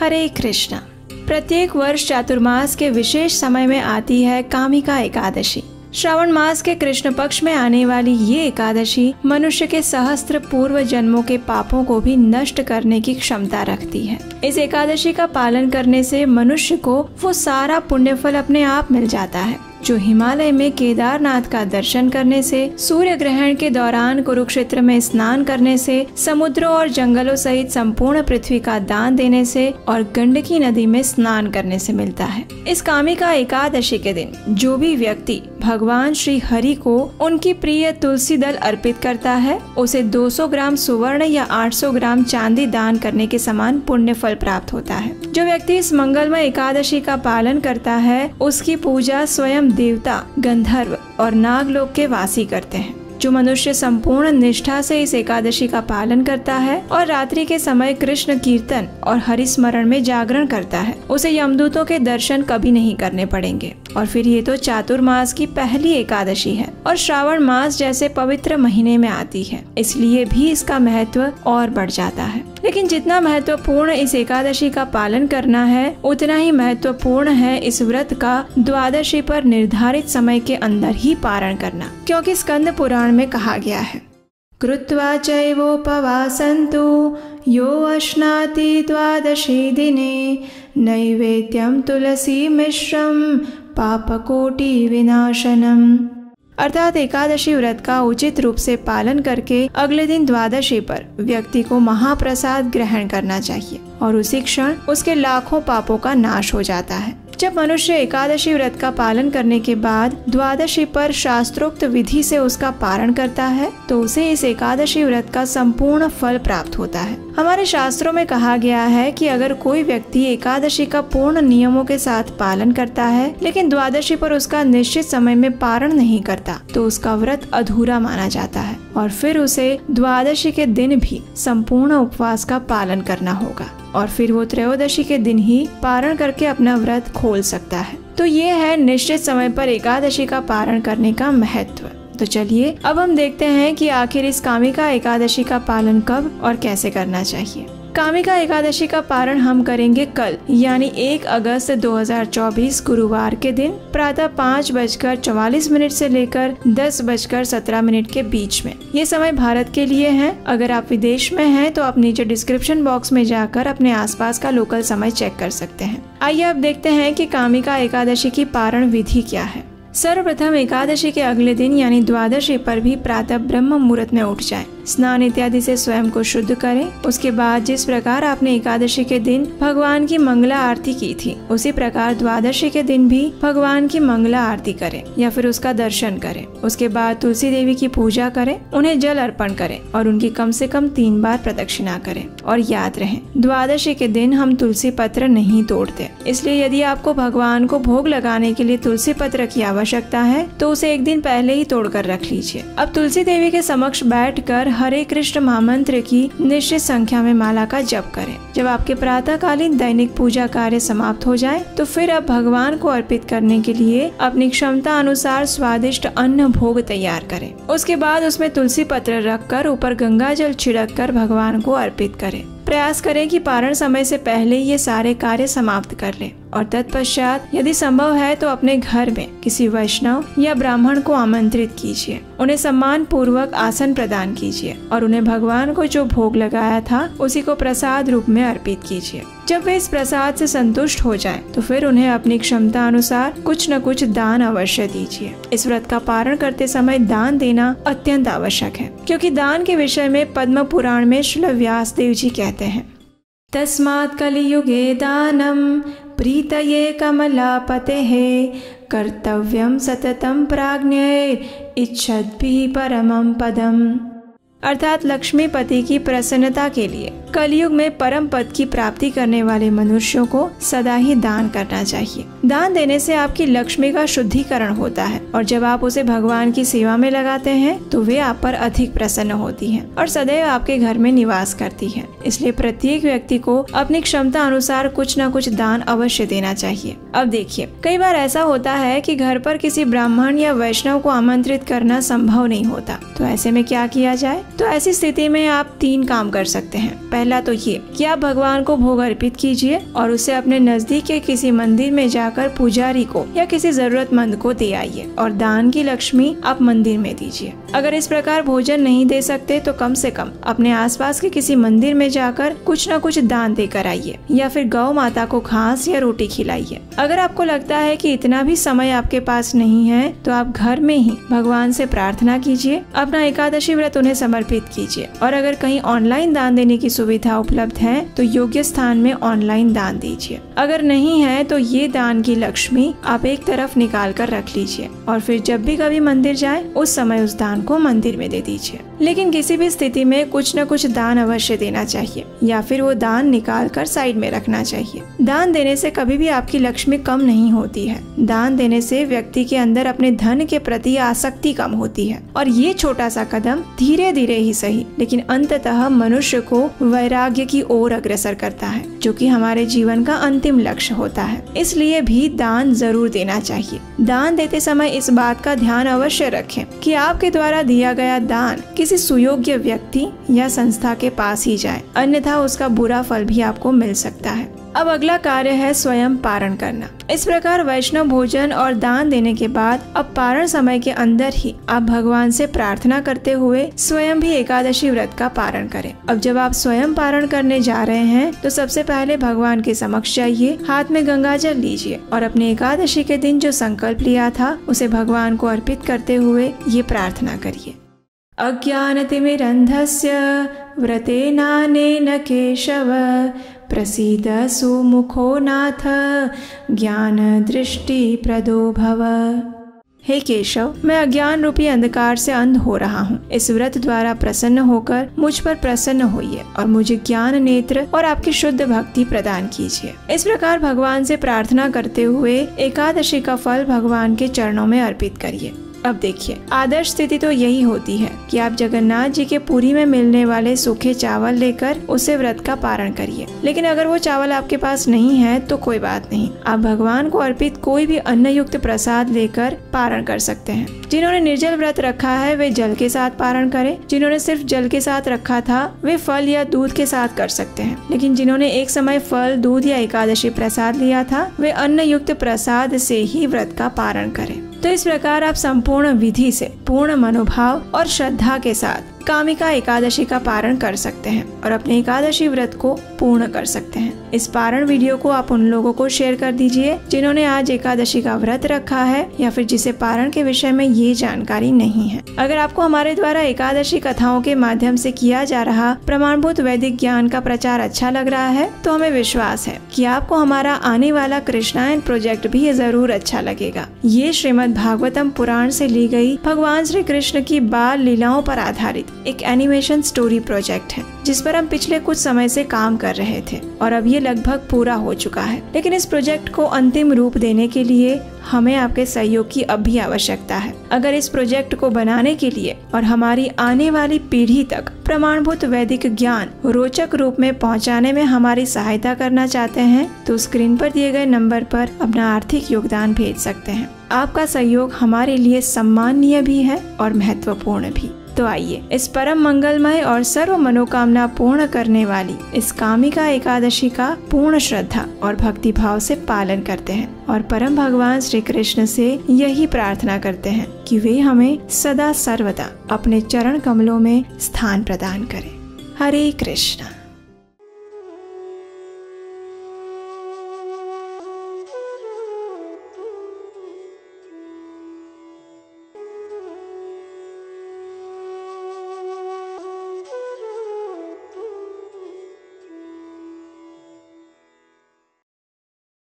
हरे कृष्णा। प्रत्येक वर्ष चातुर्मास के विशेष समय में आती है कामिका एकादशी। श्रावण मास के कृष्ण पक्ष में आने वाली ये एकादशी मनुष्य के सहस्त्र पूर्व जन्मों के पापों को भी नष्ट करने की क्षमता रखती है। इस एकादशी का पालन करने से मनुष्य को वो सारा पुण्य फल अपने आप मिल जाता है जो हिमालय में केदारनाथ का दर्शन करने से, सूर्य ग्रहण के दौरान कुरुक्षेत्र में स्नान करने से, समुद्रों और जंगलों सहित संपूर्ण पृथ्वी का दान देने से और गंडकी नदी में स्नान करने से मिलता है। इस कामिका एकादशी के दिन जो भी व्यक्ति भगवान श्री हरि को उनकी प्रिय तुलसी दल अर्पित करता है, उसे 200 ग्राम सुवर्ण या 800 ग्राम चांदी दान करने के समान पुण्य फल प्राप्त होता है। जो व्यक्ति इस मंगलमय एकादशी का पालन करता है, उसकी पूजा स्वयं देवता, गंधर्व और नागलोक के वासी करते हैं। जो मनुष्य संपूर्ण निष्ठा से इस एकादशी का पालन करता है और रात्रि के समय कृष्ण कीर्तन और हरि स्मरण में जागरण करता है, उसे यमदूतों के दर्शन कभी नहीं करने पड़ेंगे। और फिर ये तो चातुर्मास की पहली एकादशी है और श्रावण मास जैसे पवित्र महीने में आती है, इसलिए भी इसका महत्व और बढ़ जाता है। लेकिन जितना महत्वपूर्ण इस एकादशी का पालन करना है, उतना ही महत्वपूर्ण है इस व्रत का द्वादशी पर निर्धारित समय के अंदर ही पारण करना, क्योंकि स्कंद पुराण में कहा गया है, कृत्वा चैवोपवासन्तु यो अश्नाति द्वादशे दिने नैवेद्यं तुलसी मिश्रम पापकोटि विनाशनम। अर्थात एकादशी व्रत का उचित रूप से पालन करके अगले दिन द्वादशी पर व्यक्ति को महाप्रसाद ग्रहण करना चाहिए और उसी क्षण उसके लाखों पापों का नाश हो जाता है। जब मनुष्य एकादशी व्रत का पालन करने के बाद द्वादशी पर शास्त्रोक्त विधि से उसका पारण करता है, तो उसे इस एकादशी व्रत का संपूर्ण फल प्राप्त होता है। हमारे शास्त्रों में कहा गया है कि अगर कोई व्यक्ति एकादशी का पूर्ण नियमों के साथ पालन करता है, लेकिन द्वादशी पर उसका निश्चित समय में पारण नहीं करता, तो उसका व्रत अधूरा माना जाता है और फिर उसे द्वादशी के दिन भी संपूर्ण उपवास का पालन करना होगा और फिर वो त्रयोदशी के दिन ही पारण करके अपना व्रत खोल सकता है। तो ये है निश्चित समय पर एकादशी का पारण करने का महत्व। तो चलिए अब हम देखते हैं कि आखिर इस कामिका एकादशी का पालन कब और कैसे करना चाहिए। कामिका एकादशी का पारण हम करेंगे कल यानी 1 अगस्त 2024 गुरुवार के दिन प्रातः 5:44 से लेकर 10:17 के बीच में। ये समय भारत के लिए है। अगर आप विदेश में हैं तो आप नीचे डिस्क्रिप्शन बॉक्स में जाकर अपने आसपास का लोकल समय चेक कर सकते हैं। आइए अब देखते हैं कि कामिका एकादशी की पारण विधि क्या है। सर्वप्रथम एकादशी के अगले दिन यानी द्वादशी पर भी प्रातः ब्रह्म मुहूर्त में उठ जाएं। स्नान इत्यादि से स्वयं को शुद्ध करें। उसके बाद जिस प्रकार आपने एकादशी के दिन भगवान की मंगला आरती की थी, उसी प्रकार द्वादशी के दिन भी भगवान की मंगला आरती करें या फिर उसका दर्शन करें। उसके बाद तुलसी देवी की पूजा करें, उन्हें जल अर्पण करें और उनकी कम से कम 3 बार प्रदक्षिणा करें। और याद रहे, द्वादशी के दिन हम तुलसी पत्र नहीं तोड़ते, इसलिए यदि आपको भगवान को भोग लगाने के लिए तुलसी पत्र की आवश्यकता है तो उसे एक दिन पहले ही तोड़कर रख लीजिए। अब तुलसी देवी के समक्ष बैठकर हरे कृष्ण महामंत्र की निश्चित संख्या में माला का जप करें। जब आपके प्रातःकालीन दैनिक पूजा कार्य समाप्त हो जाए तो फिर अब भगवान को अर्पित करने के लिए अपनी क्षमता अनुसार स्वादिष्ट अन्न भोग तैयार करें। उसके बाद उसमें तुलसी पत्र रखकर ऊपर गंगा जल छिड़क कर भगवान को अर्पित करें। प्रयास करें कि पारण समय से पहले ये सारे कार्य समाप्त कर लें और तत्पश्चात यदि संभव है तो अपने घर में किसी वैष्णव या ब्राह्मण को आमंत्रित कीजिए। उन्हें सम्मान पूर्वक आसन प्रदान कीजिए और उन्हें भगवान को जो भोग लगाया था उसी को प्रसाद रूप में अर्पित कीजिए। जब वे इस प्रसाद से संतुष्ट हो जाएं, तो फिर उन्हें अपनी क्षमता अनुसार कुछ न कुछ दान अवश्य दीजिए। इस व्रत का पारण करते समय दान देना अत्यंत आवश्यक है, क्योंकि दान के विषय में पद्म पुराण में श्री व्यासदेव जी कहते हैं, तस्मात् कलियुगे दानम प्रीतये कमलापतेः कर्तव्यम सततम प्राज्ञैः इच्छद्भिः परमं पदम्। अर्थात लक्ष्मीपति की प्रसन्नता के लिए कलयुग में परम पद की प्राप्ति करने वाले मनुष्यों को सदा ही दान करना चाहिए। दान देने से आपकी लक्ष्मी का शुद्धिकरण होता है और जब आप उसे भगवान की सेवा में लगाते हैं तो वे आप पर अधिक प्रसन्न होती हैं और सदैव आपके घर में निवास करती हैं। इसलिए प्रत्येक व्यक्ति को अपनी क्षमता अनुसार कुछ न कुछ दान अवश्य देना चाहिए। अब देखिए, कई बार ऐसा होता है कि घर पर किसी ब्राह्मण या वैष्णव को आमंत्रित करना संभव नहीं होता, तो ऐसे में क्या किया जाए? तो ऐसी स्थिति में आप 3 काम कर सकते हैं। पहला तो ये कि आप भगवान को भोग अर्पित कीजिए और उसे अपने नजदीक के किसी मंदिर में जाकर पुजारी को या किसी जरूरतमंद को दे आइए और दान की लक्ष्मी आप मंदिर में दीजिए। अगर इस प्रकार भोजन नहीं दे सकते तो कम से कम अपने आसपास के किसी मंदिर में जाकर कुछ न कुछ दान देकर आइए या फिर गौ माता को घास या रोटी खिलाइए। अगर आपको लगता है कि इतना भी समय आपके पास नहीं है तो आप घर में ही भगवान से प्रार्थना कीजिए, अपना एकादशी व्रत उन्हें समर्पित कीजिए और अगर कहीं ऑनलाइन दान देने की सुविधा उपलब्ध है तो योग्य स्थान में ऑनलाइन दान दीजिए। अगर नहीं है तो ये दान की लक्ष्मी आप एक तरफ निकाल कर रख लीजिए और फिर जब भी कभी मंदिर जाए उस समय उस दान को मंदिर में दे दीजिए। लेकिन किसी भी स्थिति में कुछ न कुछ दान अवश्य देना चाहिए या फिर वो दान निकाल कर साइड में रखना चाहिए। दान देने से कभी भी आपकी लक्ष्मी कम नहीं होती है। दान देने से व्यक्ति के अंदर अपने धन के प्रति आसक्ति कम होती है और ये छोटा सा कदम धीरे धीरे ही सही लेकिन अंततः मनुष्य को वैराग्य की ओर अग्रसर करता है, जो कि हमारे जीवन का अंतिम लक्ष्य होता है। इसलिए भी दान जरूर देना चाहिए। दान देते समय इस बात का ध्यान अवश्य रखें कि आपके द्वारा दिया गया दान किसी सुयोग्य व्यक्ति या संस्था के पास ही जाए, अन्यथा उसका बुरा फल भी आपको मिल सकता है। अब अगला कार्य है स्वयं पारण करना। इस प्रकार वैष्णव भोजन और दान देने के बाद अब पारण समय के अंदर ही आप भगवान से प्रार्थना करते हुए स्वयं भी एकादशी व्रत का पारण करें। अब जब आप स्वयं पारण करने जा रहे हैं तो सबसे पहले भगवान के समक्ष जाइए, हाथ में गंगा जल लीजिए और अपने एकादशी के दिन जो संकल्प लिया था उसे भगवान को अर्पित करते हुए ये प्रार्थना करिए। अज्ञानतिमिरन्धस्य व्रतेनानेन केशव प्रसीद सुमुखो नाथ ज्ञान दृष्टि प्रदो भव। हे केशव, मैं अज्ञान रूपी अंधकार से अंध हो रहा हूँ। इस व्रत द्वारा प्रसन्न होकर मुझ पर प्रसन्न होइए और मुझे ज्ञान नेत्र और आपकी शुद्ध भक्ति प्रदान कीजिए। इस प्रकार भगवान से प्रार्थना करते हुए एकादशी का फल भगवान के चरणों में अर्पित करिए। अब देखिए, आदर्श स्थिति तो यही होती है कि आप जगन्नाथ जी के पुरी में मिलने वाले सूखे चावल लेकर उसे व्रत का पारण करिए। लेकिन अगर वो चावल आपके पास नहीं है तो कोई बात नहीं, आप भगवान को अर्पित कोई भी अन्न युक्त प्रसाद लेकर पारण कर सकते हैं। जिन्होंने निर्जल व्रत रखा है वे जल के साथ पारण करें, जिन्होंने सिर्फ जल के साथ रखा था वे फल या दूध के साथ कर सकते हैं। लेकिन जिन्होंने एक समय फल, दूध या एकादशी प्रसाद लिया था वे अन्न युक्त प्रसाद से ही व्रत का पारण करें। तो इस प्रकार आप संपूर्ण विधि से पूर्ण मनोभाव और श्रद्धा के साथ कामिका एकादशी का पारण कर सकते हैं और अपने एकादशी व्रत को पूर्ण कर सकते हैं। इस पारण वीडियो को आप उन लोगों को शेयर कर दीजिए जिन्होंने आज एकादशी का व्रत रखा है या फिर जिसे पारण के विषय में ये जानकारी नहीं है। अगर आपको हमारे द्वारा एकादशी कथाओं के माध्यम से किया जा रहा प्रमाणभूत वैदिक ज्ञान का प्रचार अच्छा लग रहा है तो हमें विश्वास है कि आपको हमारा आने वाला कृष्णायन प्रोजेक्ट भी जरूर अच्छा लगेगा। ये श्रीमद् भागवतम पुराण से ली गई भगवान श्री कृष्ण की बाल लीलाओं पर आधारित एक एनिमेशन स्टोरी प्रोजेक्ट है जिस पर हम पिछले कुछ समय से काम कर रहे थे और अब ये लगभग पूरा हो चुका है। लेकिन इस प्रोजेक्ट को अंतिम रूप देने के लिए हमें आपके सहयोग की अब भी आवश्यकता है। अगर इस प्रोजेक्ट को बनाने के लिए और हमारी आने वाली पीढ़ी तक प्रमाणभूत वैदिक ज्ञान रोचक रूप में पहुंचाने में हमारी सहायता करना चाहते हैं तो स्क्रीन पर दिए गए नंबर पर अपना आर्थिक योगदान भेज सकते हैं। आपका सहयोग हमारे लिए सम्माननीय भी है और महत्वपूर्ण भी। तो आइए इस परम मंगलमय और सर्व मनोकामना पूर्ण करने वाली इस कामिका एकादशी का पूर्ण श्रद्धा और भक्ति भाव से पालन करते हैं और परम भगवान श्री कृष्ण से यही प्रार्थना करते हैं कि वे हमें सदा सर्वदा अपने चरण कमलों में स्थान प्रदान करें। हरे कृष्ण।